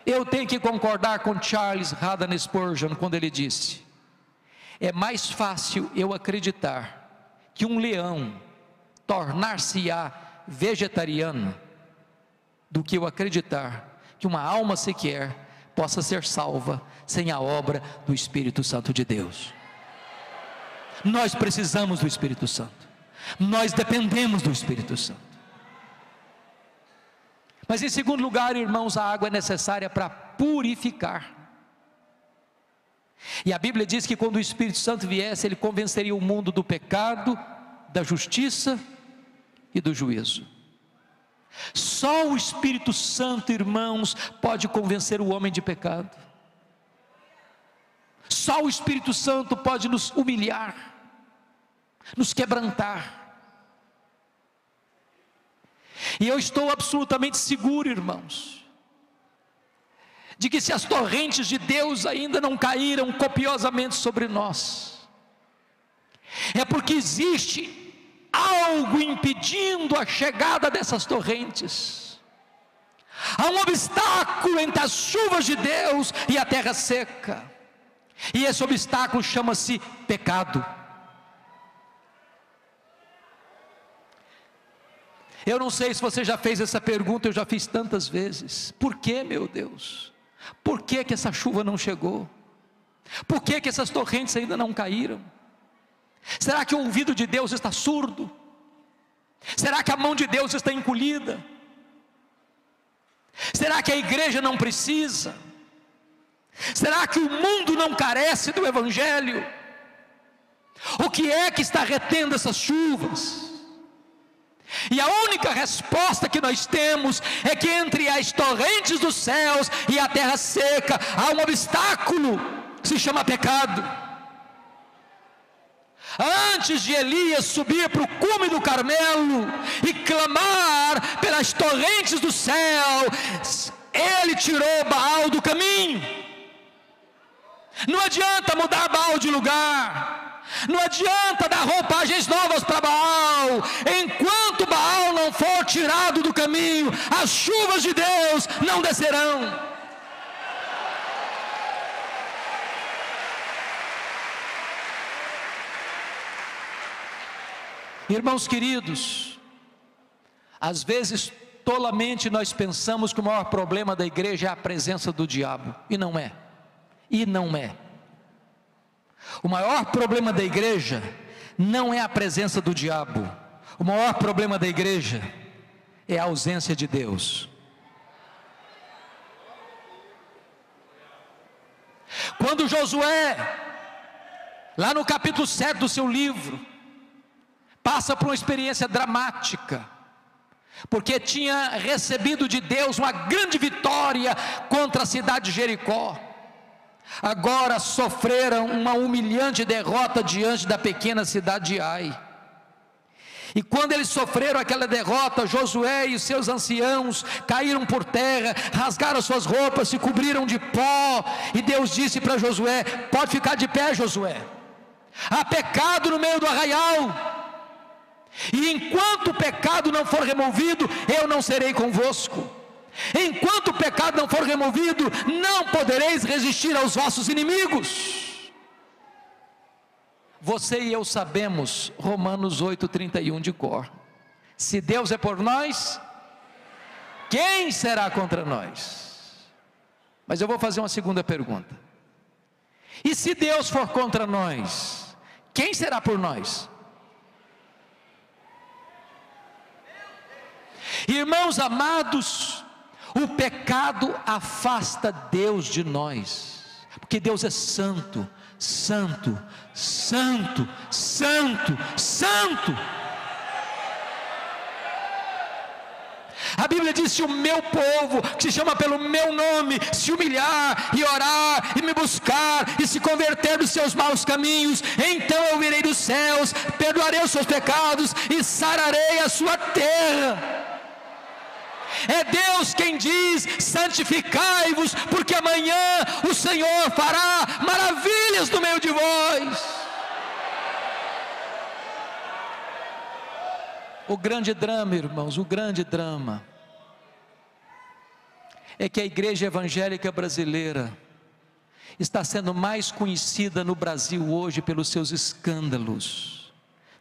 Eu tenho que concordar com Charles Haddon Spurgeon quando ele disse: é mais fácil eu acreditar que um leão tornar-se-á vegetariano do que eu acreditar que uma alma sequer possa ser salva sem a obra do Espírito Santo de Deus. Nós precisamos do Espírito Santo, nós dependemos do Espírito Santo. Mas em segundo lugar, irmãos, a água é necessária para purificar. E a Bíblia diz que quando o Espírito Santo viesse, ele convenceria o mundo do pecado, da justiça e do juízo. Só o Espírito Santo, irmãos, pode convencer o homem de pecado. Só o Espírito Santo pode nos humilhar, nos quebrantar. E eu estou absolutamente seguro, irmãos, de que se as torrentes de Deus ainda não caíram copiosamente sobre nós, é porque existe algo impedindo a chegada dessas torrentes. Há um obstáculo entre as chuvas de Deus e a terra seca, e esse obstáculo chama-se pecado. Eu não sei se você já fez essa pergunta, eu já fiz tantas vezes: por que, meu Deus? Por que essa chuva não chegou? Por que essas torrentes ainda não caíram? Será que o ouvido de Deus está surdo? Será que a mão de Deus está encolhida? Será que a igreja não precisa? Será que o mundo não carece do Evangelho? O que é que está retendo essas chuvas? E a única resposta que nós temos é que entre as torrentes dos céus e a terra seca há um obstáculo que se chama pecado. Antes de Elias subir para o cume do Carmelo e clamar pelas torrentes do céu, ele tirou Baal do caminho. Não adianta mudar Baal de lugar, não adianta dar roupagens novas para Baal, enquanto Baal não for tirado do caminho, as chuvas de Deus não descerão. Irmãos queridos, às vezes tolamente nós pensamos que o maior problema da igreja é a presença do diabo, e não é. O maior problema da igreja não é a presença do diabo, o maior problema da igreja é a ausência de Deus. Quando Josué, lá no capítulo 7 do seu livro, passa por uma experiência dramática, porque tinha recebido de Deus uma grande vitória contra a cidade de Jericó, agora sofreram uma humilhante derrota diante da pequena cidade de Ai. E quando eles sofreram aquela derrota, Josué e os seus anciãos caíram por terra, rasgaram suas roupas, se cobriram de pó, e Deus disse para Josué: pode ficar de pé, Josué, há pecado no meio do arraial, e enquanto o pecado não for removido, eu não serei convosco. Enquanto o pecado não for removido, não podereis resistir aos vossos inimigos. Você e eu sabemos Romanos 8:31 de cor. Se Deus é por nós, quem será contra nós? Mas eu vou fazer uma segunda pergunta: e se Deus for contra nós, quem será por nós? Irmãos amados, o pecado afasta Deus de nós, porque Deus é santo, santo, santo, santo, santo. A Bíblia diz: se o meu povo, que se chama pelo meu nome, se humilhar e orar e me buscar e se converter dos seus maus caminhos, então eu virei dos céus, perdoarei os seus pecados e sararei a sua terra. É Deus quem diz: santificai-vos, porque amanhã o Senhor fará maravilhas no meio de vós. O grande drama, irmãos, o grande drama é que a igreja evangélica brasileira está sendo mais conhecida no Brasil hoje pelos seus escândalos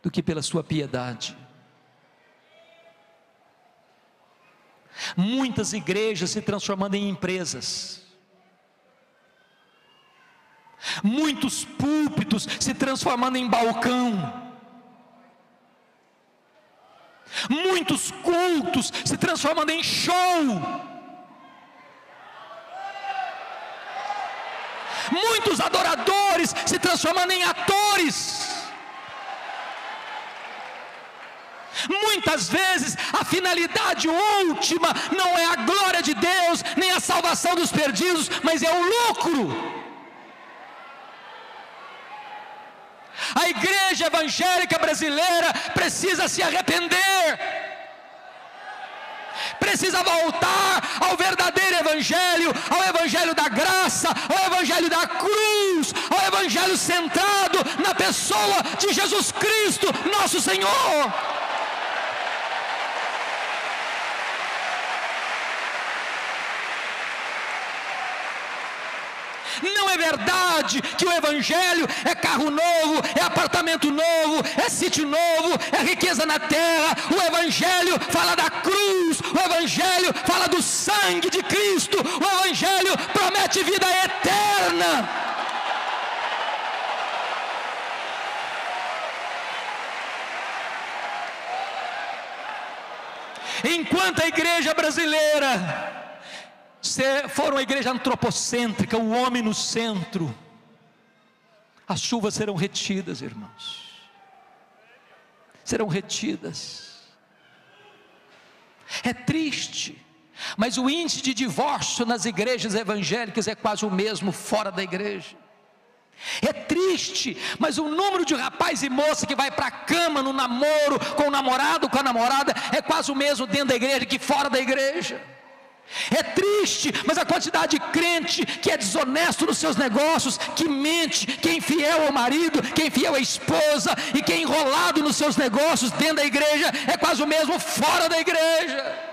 do que pela sua piedade. Muitas igrejas se transformando em empresas, muitos púlpitos se transformando em balcão, muitos cultos se transformando em show, muitos adoradores se transformando em atores. Muitas vezes a finalidade última não é a glória de Deus, nem a salvação dos perdidos, mas é o lucro. A igreja evangélica brasileira precisa se arrepender, precisa voltar ao verdadeiro evangelho, ao evangelho da graça, ao evangelho da cruz, ao evangelho centrado na pessoa de Jesus Cristo, nosso Senhor. Não é verdade que o evangelho é carro novo, é apartamento novo, é sítio novo, é riqueza na terra. O evangelho fala da cruz, o evangelho fala do sangue de Cristo, o evangelho promete vida eterna. Enquanto a igreja brasileira for uma igreja antropocêntrica, o homem no centro, as chuvas serão retidas, irmãos, serão retidas. É triste, mas o índice de divórcio nas igrejas evangélicas é quase o mesmo fora da igreja. É triste, mas o número de rapaz e moça que vai para a cama no namoro, com o namorado, com a namorada, é quase o mesmo dentro da igreja que fora da igreja. É triste, mas a quantidade de crente que é desonesto nos seus negócios, que mente, que é infiel ao marido, que é infiel à esposa e que é enrolado nos seus negócios dentro da igreja, é quase o mesmo fora da igreja.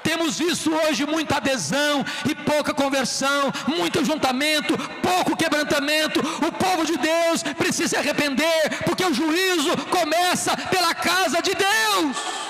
Temos visto hoje muita adesão e pouca conversão, muito ajuntamento, pouco quebrantamento. O povo de Deus precisa se arrepender, porque o juízo começa pela casa de Deus.